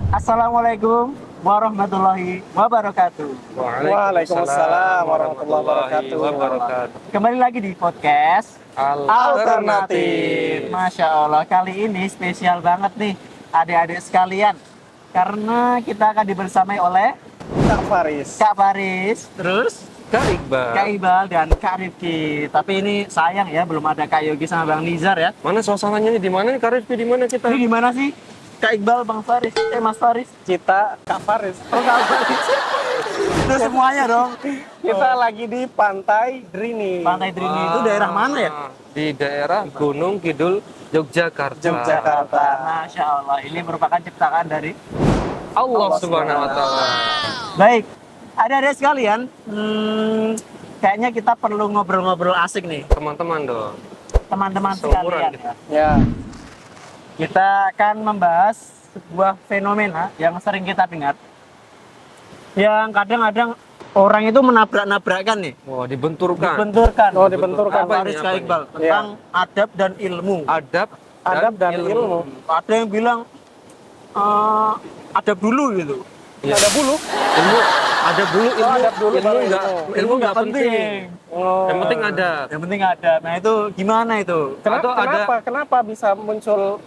Assalamualaikum warahmatullahi wabarakatuh. Waalaikumsalam warahmatullahi wabarakatuh. Kembali lagi di podcast Alternatif. Masya Allah, kali ini spesial banget nih adik-adik sekalian. Karena kita akan dibersamai oleh Kak Faris. Kak Faris, terus Kak Iqbal. Kak Iqbal dan Kak Rifki. Tapi ini sayang ya, belum ada Kak Yogi sama Bang Nizar ya. Mana suasananya nih? Di mana nih Kak Rifki? Di mana kita? Ini di mana sih? Kak Iqbal, Bang Faris, Mas Faris. Kita Kak Faris. Oh, Kak Faris. Itu semuanya dong. Kita lagi di Pantai Drini. Pantai Drini itu daerah mana ya? Di daerah Gunung Kidul, Yogyakarta. Yogyakarta. Masya Allah, ini merupakan ciptaan dari Allah Subhanahu wa taala. Baik, adik-adik sekalian, kayaknya kita perlu ngobrol-ngobrol asik nih, Teman-teman dong. teman-teman Seumuran sekalian. kita. Ya. Ya. Kita akan membahas sebuah fenomena yang sering kita dengar, yang kadang-kadang orang itu menabrak-nabrakkan nih, Wah, dibenturkan. dibenturkan. Dibenturkan. Kak Faris, Apa Kak ini? Iqbal, tentang adab dan ilmu. Adab Dan ilmu. Ada yang bilang adab dulu gitu. Iya. Ada bulu. Ilmu, adab dulu, ilmu, adab dulu ilmu baru enggak, ilmu. ilmu enggak penting. Oh. Yang penting ada. Yang penting ada. Nah itu gimana itu? Atau ada- Kenapa bisa muncul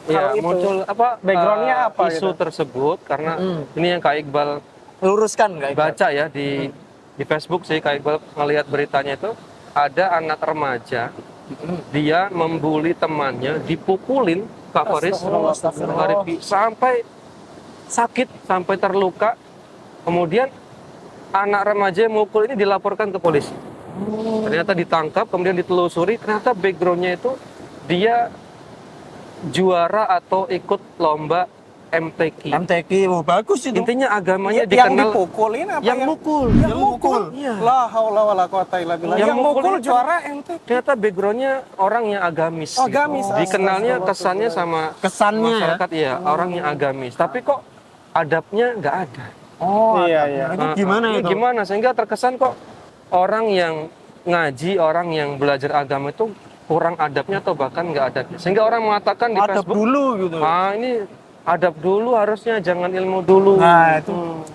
Ya, hal itu? muncul apa? Backgroundnya apa Isu gitu? tersebut karena ini yang Kak Iqbal Luruskan Kak Iqbal. baca ya di Facebook sih, Kak Iqbal ngelihat beritanya itu ada anak remaja dia membuli temannya, dipukulin Kak Faris, Astagfirullah. Kak Rifki, sampai sakit, sampai terluka. Kemudian anak remaja yang mukul ini dilaporkan ke polisi. Ternyata ditangkap, kemudian ditelusuri, ternyata backgroundnya itu dia juara atau ikut lomba MTQ. MTQ, oh, bagus itu. Intinya agamanya Yang dikenal dipukulin apa yang mukul. Yang mukul. Iya. La haula wala quwata illa billah. Yang Yang mukul mukul itu- juara ente. Ternyata backgroundnya orang yang agamis. Oh, agamis. Dikenalnya Astagfirullah. kesannya sama Kesannya ya. masyarakat ya orang yang agamis. Tapi kok adabnya nggak ada. Oh, Iya, adabnya. iya. Itu gimana Ini itu? gimana sehingga terkesan kok orang yang ngaji, orang yang belajar agama itu kurang adabnya atau bahkan nggak adabnya. Sehingga orang mengatakan di Adab Facebook, dulu gitu. ini adab dulu harusnya, jangan ilmu dulu. Nah itu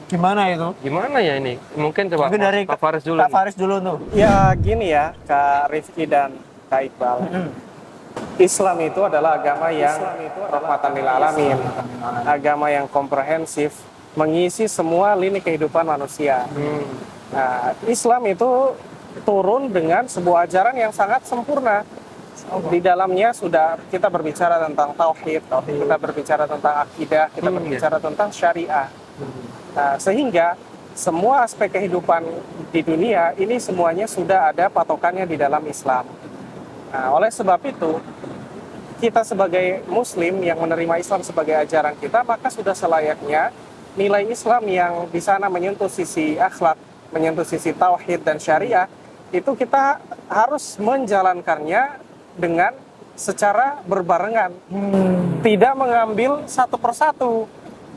gimana itu? Gimana ya ini? Mungkin coba Mungkin dari Pak Faris dulu. Kak nih. Faris dulu tuh. Ya gini ya, Kak Rifki dan Kak Iqbal. Islam itu adalah agama yang rahmatan lil alamin, agama yang komprehensif, mengisi semua lini kehidupan manusia. Nah, Islam itu turun dengan sebuah ajaran yang sangat sempurna. Di dalamnya sudah kita berbicara tentang tauhid, kita berbicara tentang akidah, kita berbicara tentang syariah. Nah, sehingga semua aspek kehidupan di dunia ini semuanya sudah ada patokannya di dalam Islam. Nah, oleh sebab itu, kita sebagai Muslim yang menerima Islam sebagai ajaran kita, maka sudah selayaknya nilai Islam yang di sana menyentuh sisi akhlak, menyentuh sisi tauhid dan syariah, itu kita harus menjalankannya dengan secara berbarengan, tidak mengambil satu persatu.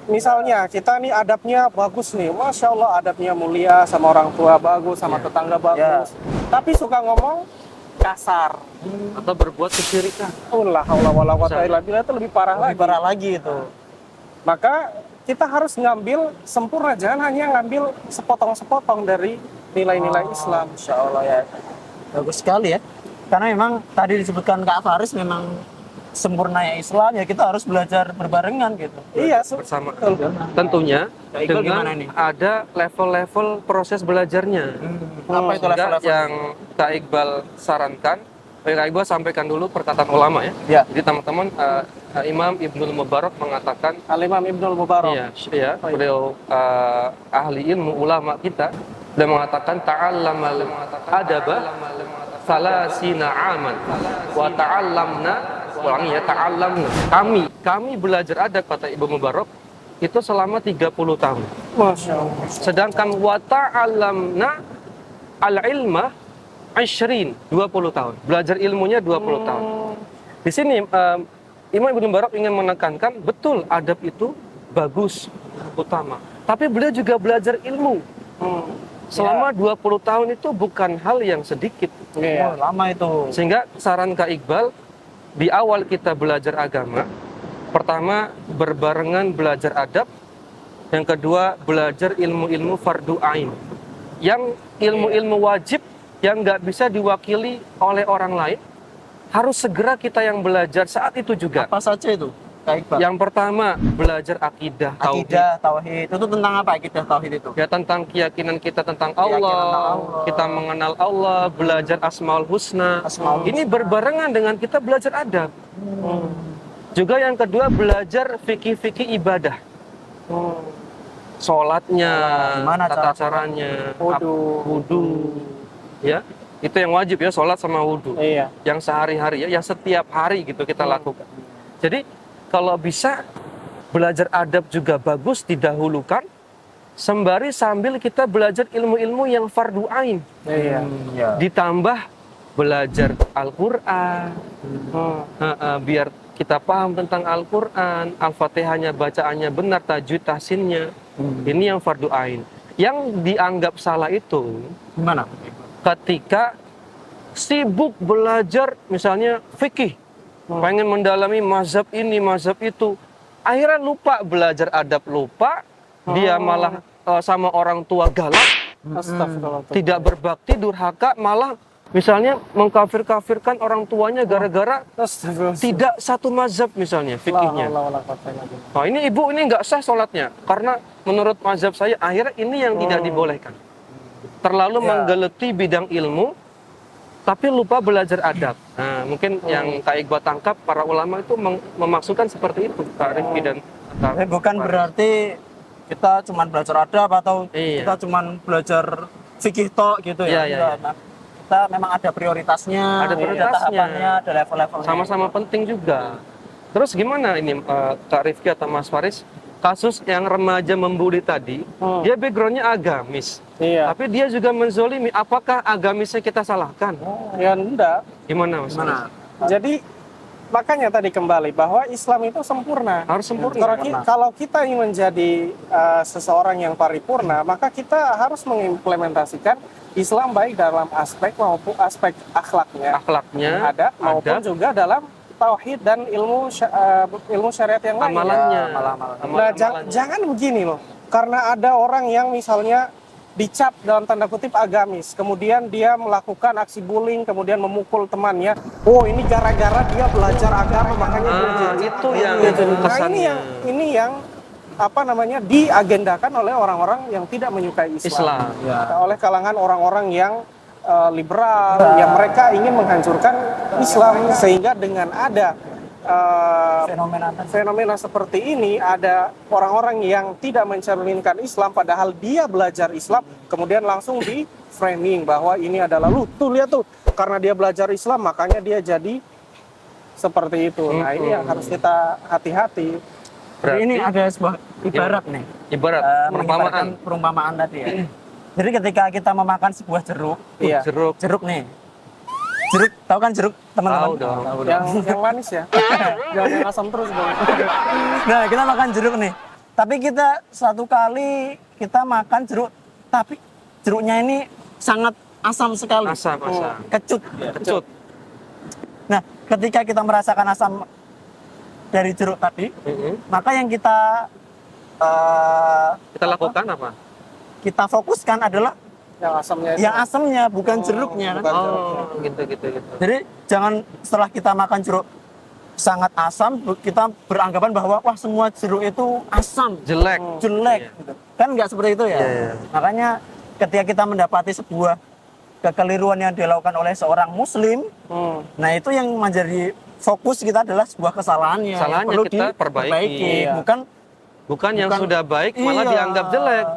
Misalnya kita nih adabnya bagus nih, Masya Allah adabnya mulia, sama orang tua bagus, sama tetangga bagus, tapi suka ngomong kasar. Atau berbuat kesyirikan. La haula wala quwata illa billah, itu lebih parah lagi. Parah lagi itu. Maka kita harus ngambil sempurna, jangan hanya ngambil sepotong-sepotong dari nilai-nilai Islam. Insya Allah ya. Bagus sekali ya. Karena memang tadi disebutkan Kak Faris memang sempurnanya Islam ya kita harus belajar berbarengan gitu. Iya, Bersama. betul. Tentunya Kak Iqbal gimana dengan nih? ada level-level proses belajarnya. Apa itu Sehingga level-level? yang Kak Iqbal sarankan, Kak Iqbal sampaikan dulu perkataan ulama ya. Ya. Jadi teman-teman, Imam Ibnul Mubarak mengatakan, Al-Imam Ibnul Mubarak. iya, beliau ahli ilmu ulama kita, dan mengatakan ta'allamal adaba salasina aman wa ta'allamna, ulangi ya, ta'allamna. Kami belajar adab, kata Ibnu Mubarak, itu selama 30 tahun. Masya Allah. Sedangkan wa ta'allamna al-ilma 20 tahun. Belajar ilmunya 20 tahun. Di sini Imam Ibnu Mubarak ingin menekankan betul adab itu bagus, utama. Tapi beliau juga belajar ilmu. Selama 20 tahun itu bukan hal yang sedikit. Iya. Oh, lama itu. Sehingga saran Kak Iqbal, di awal kita belajar agama, Pertama, berbarengan belajar adab. Yang kedua, belajar ilmu-ilmu fardu ain. Yang ilmu-ilmu wajib yang nggak bisa diwakili oleh orang lain, harus segera kita yang belajar saat itu juga. Apa saja itu, Kak Iqbal? Yang pertama, belajar akidah, tauhid. Akidah, tauhid. Itu tentang apa akidah tauhid itu? Ya, tentang keyakinan kita tentang Keyakinan Allah, Allah. kita mengenal Allah, belajar Asmaul Husna. Asmaul Ini berbarengan dengan kita belajar adab. Juga yang kedua, belajar fikih-fikih ibadah. Sholatnya, Gimana tata cara caranya, Wudu. wudu, ya. Itu yang wajib ya, sholat sama wudu. Iya. Yang sehari-hari ya, yang setiap hari gitu kita lakukan. Jadi kalau bisa belajar adab juga bagus didahulukan, sembari sambil kita belajar ilmu-ilmu yang fardu ain. Iya. Ya. Ditambah belajar Al-Qur'an. Biar kita paham tentang Al-Qur'an, Al-Fatihahnya bacaannya benar, tajwid tahsinnya. Ini yang fardu ain. Yang dianggap salah itu Gimana? ketika sibuk belajar misalnya fikih, pengen mendalami mazhab ini, mazhab itu, akhirnya lupa belajar adab, lupa, dia malah sama orang tua galak, Astagfirullah. tidak berbakti, durhaka, malah misalnya mengkafir-kafirkan orang tuanya gara-gara Astagfirullah. tidak satu mazhab misalnya fikihnya. Nah, ini ibu ini nggak sah sholatnya karena menurut mazhab saya akhirnya ini yang tidak dibolehkan. Terlalu Ya. menggeluti bidang ilmu, tapi lupa belajar adab. Nah, mungkin yang Kak Iqbal tangkap para ulama itu memaksudkan seperti itu, Kak Rifki dan Kak Bukan Faris. berarti kita cuma belajar adab atau Iya. kita cuma belajar fikih tok gitu ya. Iya, iya, Enggak. iya. Nah, kita memang ada prioritasnya, Ada prioritasnya. tahapannya, ada level-levelnya. Sama-sama penting juga. Terus gimana ini Kak Rifki atau Mas Faris? Kasus yang remaja membuli tadi, dia backgroundnya agamis. Iya. Tapi dia juga menzolimi. Apakah agamisnya kita salahkan? Ya enggak. Gimana Mas Gimana? Faris? Jadi makanya tadi kembali bahwa Islam itu sempurna. Harus sempurna. Kalau kita ingin menjadi seseorang yang paripurna, maka kita harus mengimplementasikan Islam baik dalam aspek maupun aspek akhlaknya, Akhlaknya, ada maupun adab, juga dalam tauhid dan ilmu syariat yang lain. amalannya. Nah, jangan begini loh. Karena ada orang yang misalnya dicap dalam tanda kutip agamis, kemudian dia melakukan aksi bullying, kemudian memukul temannya. Oh, ini gara-gara dia belajar agama, makanya dia jadi itu yang Nah, kesannya. ini yang apa namanya diagendakan oleh orang-orang yang tidak menyukai Islam. Ya. oleh kalangan orang-orang yang liberal, yang mereka ingin menghancurkan Islam, sehingga dengan ada fenomena seperti ini, ada orang-orang yang tidak mencerminkan Islam padahal dia belajar Islam, kemudian langsung di framing bahwa ini adalah tuh lihat tuh, karena dia belajar Islam makanya dia jadi seperti itu. Nah, ini yang harus kita hati-hati. Berarti Ini ada sebuah ibarat nih. ibarat Mengibaratkan perumpamaan tadi ya. Jadi ketika kita memakan sebuah jeruk, Iya. jeruk nih. Jeruk, tahu kan jeruk teman-teman? Tahu dong. Yang manis ya. Jangan yang asam terus dong. Nah, kita makan jeruk nih. Tapi kita satu kali kita makan jeruk, tapi jeruknya ini sangat asam sekali. asam. Kecut. Kecut. Nah, ketika kita merasakan asam dari jeruk tadi, maka yang kita Kita lakukan apa? kita fokuskan adalah Yang asamnya itu. yang asamnya, bukan jeruknya kan. bukan. Oh, gitu. Jadi jangan setelah kita makan jeruk sangat asam, kita beranggapan bahwa wah semua jeruk itu asam, Jelek. jelek. Iya. Gitu. Kan nggak seperti itu ya. Iya, iya. Makanya ketika kita mendapati sebuah kekeliruan yang dilakukan oleh seorang muslim, nah itu yang menjadi fokus kita adalah sebuah kesalahannya. Kesalahannya yang perlu kita diperbaiki. perbaiki. Iya. Bukan yang sudah baik malah Iya. dianggap jelek.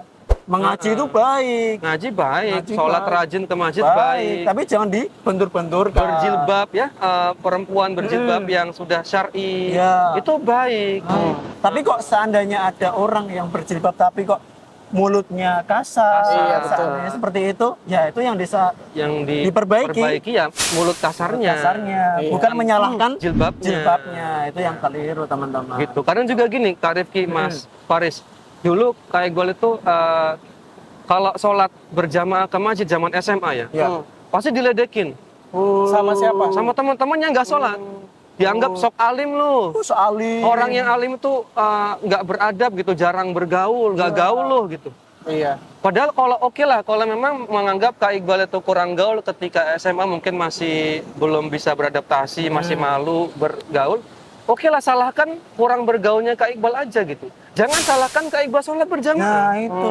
Mengaji itu baik. Ngaji baik, Ngaji sholat baik. rajin ke masjid baik. Tapi jangan dibentur-benturkan. Berjilbab ya, perempuan berjilbab yang sudah syar'i. Iya. Itu baik. Tapi kok seandainya ada orang yang berjilbab tapi kok mulutnya kasar, Iya, betul. seandainya seperti itu, ya itu yang bisa Yang Diperbaiki. ya mulut kasarnya. kasarnya, Iya. bukan menyalahkan Jilbabnya. Itu yang keliru teman-teman. Gitu. Kadang juga gini, Kak Rifki, Mas Faris. Dulu Kak Iqbal itu kalau sholat berjamaah ke masjid zaman SMA ya, Ya. pasti diledekin Sama siapa? sama teman-teman yang nggak sholat. dianggap sok alim lu. Soalnya Orang yang alim itu nggak beradab gitu, jarang bergaul, nggak gaul loh gitu. Iya. Padahal kalau oke lah, kalau memang menganggap Kak Iqbal itu kurang gaul ketika SMA mungkin masih belum bisa beradaptasi, masih malu bergaul, oke lah salahkan kurang bergaulnya Kak Iqbal aja gitu. Jangan salahkan Kak Iqbal sholat berjamaah. Nah itu.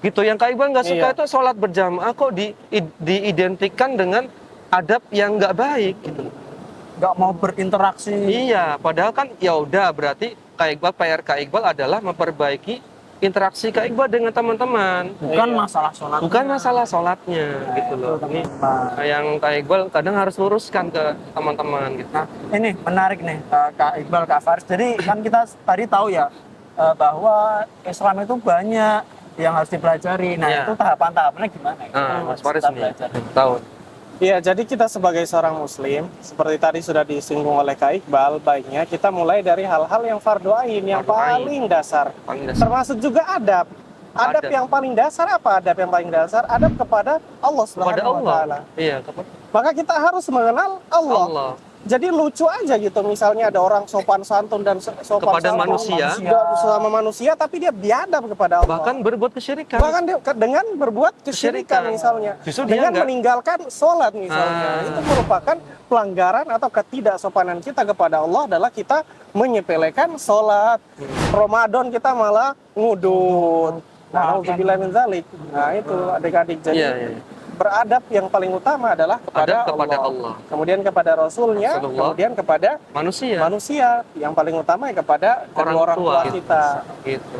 Gitu, yang Kak Iqbal nggak suka Iya. itu sholat berjamaah kok diidentikan dengan adab yang nggak baik gitu. Nggak mau berinteraksi. Iya, padahal kan ya udah berarti Kak Iqbal, PR Kak Iqbal adalah memperbaiki interaksi Kak Iqbal dengan teman-teman. Bukan Iya. masalah sholat. Bukan masalah sholatnya gitu loh. Ini yang Kak Iqbal kadang harus luruskan ke teman-teman gitu. Nah, ini menarik nih Kak Iqbal, Kak Faris. Jadi kan kita tadi tahu ya bahwa Islam itu banyak yang harus dipelajari. Nah, Iya. itu tahapan-tahapannya gimana? ya? Nah, Mas Faris Kita nih, pelajari. tahu. Iya, jadi kita sebagai seorang muslim, seperti tadi sudah disinggung oleh Kak Iqbal, baiknya kita mulai dari hal-hal yang fardu ain, yang Fardu ain. paling dasar. Paling dasar. Termasuk juga adab. Adab Adab. yang paling dasar apa? Adab yang paling dasar adab kepada Allah Kepada Subhanahu wa Allah. taala. Iya, kepada Maka kita harus mengenal Allah. Allah. Jadi lucu aja gitu, misalnya ada orang sopan santun dan sopan Kepada santun manusia. selama manusia, tapi dia biadab kepada Allah. Bahkan berbuat kesyirikan. Bahkan dia dengan berbuat kesyirikan Kesyirikan. misalnya, Justru dia dengan enggak. meninggalkan sholat misalnya, itu merupakan pelanggaran atau ketidaksopanan kita kepada Allah adalah kita menyepelekan sholat. Ramadan kita malah ngudut. Nah, nauzubillah min dzalik. Nah, itu adik-adik, jadi Iya, iya. beradab yang paling utama adalah kepada, Adab kepada Allah. Kemudian kepada Rasulnya, Rasulullah. kemudian kepada Manusia, manusia. Yang paling utama ya kepada kedua orang tua gitu. kita. Gitu.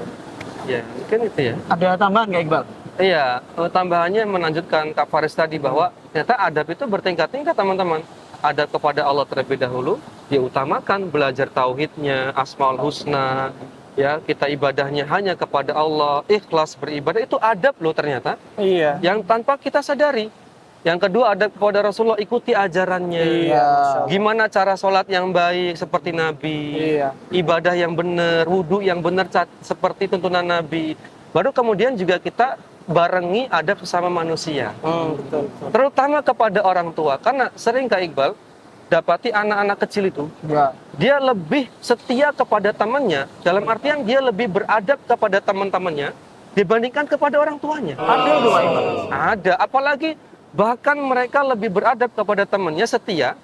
Ya, mungkin itu ya. Ada tambahan Kak Iqbal? Iya, tambahannya melanjutkan Kak Faris tadi bahwa ternyata adab itu bertingkat-tingkat teman-teman. Adab kepada Allah terlebih dahulu, diutamakan belajar tauhidnya, asmaul husna, ya kita ibadahnya hanya kepada Allah, ikhlas beribadah itu adab loh ternyata, Iya. yang tanpa kita sadari. Yang kedua adab kepada Rasulullah, ikuti ajarannya. Iya. Masya Allah. Gimana cara sholat yang baik seperti Nabi, Iya. ibadah yang benar, wudhu yang benar seperti tuntunan Nabi. Baru kemudian juga kita barengi adab sesama manusia, Betul, betul. terutama kepada orang tua. Karena sering Kak Iqbal dapati anak-anak kecil itu Ya. dia lebih setia kepada temannya, dalam artian dia lebih beradab kepada teman-temannya dibandingkan kepada orang tuanya. Ada loh Kak Iqbal. Ada, apalagi bahkan mereka lebih beradab kepada temannya, setia,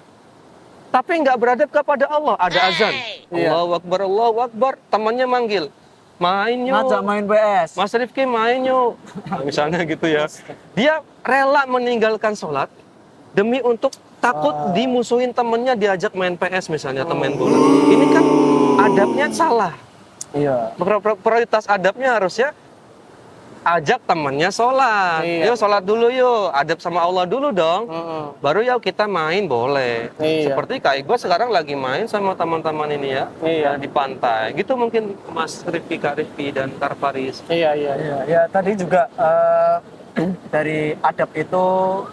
tapi nggak beradab kepada Allah. Ada azan, Iya. Allahu Akbar, temannya manggil, main yuk, Ngajak main PS. Mas Rifki main yuk. Nah, misalnya gitu ya. Dia rela meninggalkan sholat demi untuk takut dimusuhin temennya, diajak main PS misalnya atau main bola. Ini kan adabnya salah. Iya. Prioritas adabnya harusnya ajak temennya sholat. Iya. Yuk sholat dulu yuk, adab sama Allah dulu dong. Baru ya kita main boleh. Iya. Seperti Kak Iqbal sekarang lagi main sama teman-teman ini ya, Iya. di pantai. Gitu mungkin Mas Rifki, Kak Rifki dan Kak Faris. Iya, iya. Iya, ya tadi juga dari adab itu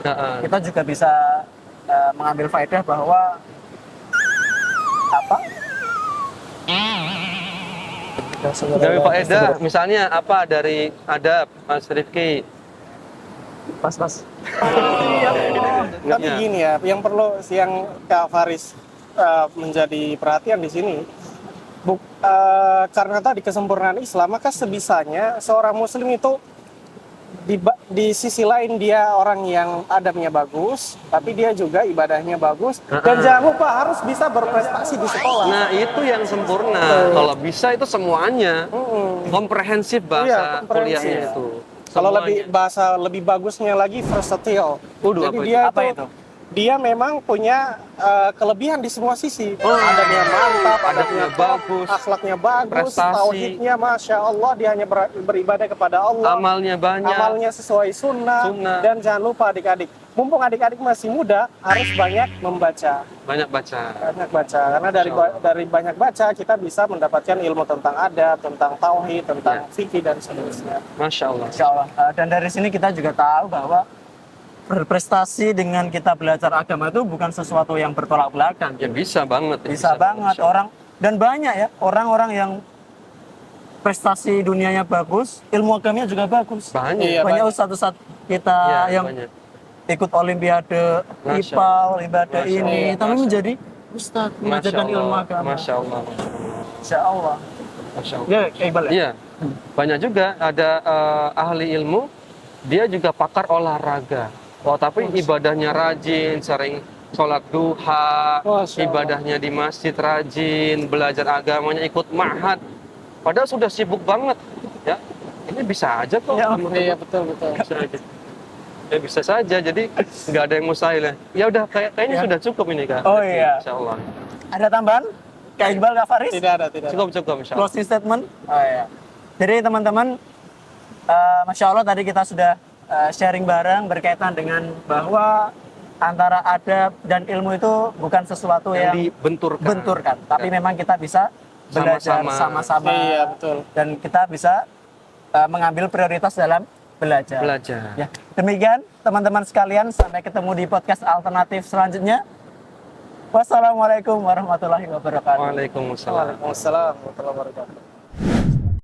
Nah, kita juga bisa mengambil faedah bahwa apa? dari faedah, misalnya apa dari adab Mas Rifki? Pas. Tapi Iya. gini ya, yang perlu yang Kak Faris menjadi perhatian di sini, karena tadi kesempurnaan Islam, maka sebisanya seorang Muslim itu di sisi lain dia orang yang adabnya bagus, tapi dia juga ibadahnya bagus, dan jangan lupa harus bisa berprestasi di sekolah. Nah itu yang sempurna. Kalau bisa itu semuanya komprehensif bahasa Iya, komprehensif. kuliahnya itu. Kalau Semuanya. lebih bagusnya lagi versatile. Waduh, Jadi apa dia Apa itu? dia memang punya kelebihan di semua sisi. Oh, Adabnya mantap, adabnya top, bagus, akhlaknya bagus, prestasi. tauhidnya masya Allah, dia hanya beribadah kepada Allah, Amalnya banyak. amalnya sesuai sunnah. Sunnah. Dan jangan lupa adik-adik, mumpung adik-adik masih muda, harus banyak membaca. Banyak baca. Banyak baca, karena dari banyak baca kita bisa mendapatkan ilmu tentang adab, tentang tauhid, tentang fikih dan seterusnya. Masya Allah. Insya Allah. Dan dari sini kita juga tahu bahwa berprestasi dengan kita belajar agama itu bukan sesuatu yang bertolak belakang. Ya bisa banget. ya, Bisa banget Masya Allah. orang, dan banyak ya orang-orang yang prestasi dunianya bagus, ilmu agamanya juga bagus. Banyak. Iya, Banyak banyak. ustadz-ustadz kita Ya, yang banyak. ikut olimpiade Masya IPA, olimpiade Masya ini, Allah. tapi Masya menjadi Ustadz mengajarkan ilmu agama. Masya Allah. Insya Allah. Masya Allah. Ya, kayak Iqbal ya? Iya, banyak juga ada ahli ilmu, dia juga pakar olahraga. Oh, tapi ibadahnya rajin, sering sholat duha, Masya Allah. ibadahnya di masjid rajin, belajar agamanya, ikut ma'had. Padahal sudah sibuk banget, ya. Ini bisa aja kok. Ya, Iya, betul. Bisa aja. Ya bisa saja, jadi nggak ada yang mustahil ya. Ya udah, kayaknya Ya. sudah cukup ini Kak. Oh, iya. Insya Allah. Ada tambahan? Kak Iqbal, Kak Faris? Tidak ada. Cukup Insya Allah. Closing statement? Oh iya. Jadi teman-teman, Masya Allah tadi kita sudah sharing bareng berkaitan dengan bahwa antara adab dan ilmu itu bukan sesuatu yang Dibenturkan. tapi memang kita bisa belajar sama-sama. Iya, betul. Dan kita bisa mengambil prioritas dalam belajar. Ya, demikian teman-teman sekalian, sampai ketemu di podcast alternatif selanjutnya. Wassalamualaikum warahmatullahi wabarakatuh. Waalaikumsalam. Waalaikumsalam warahmatullahi wabarakatuh.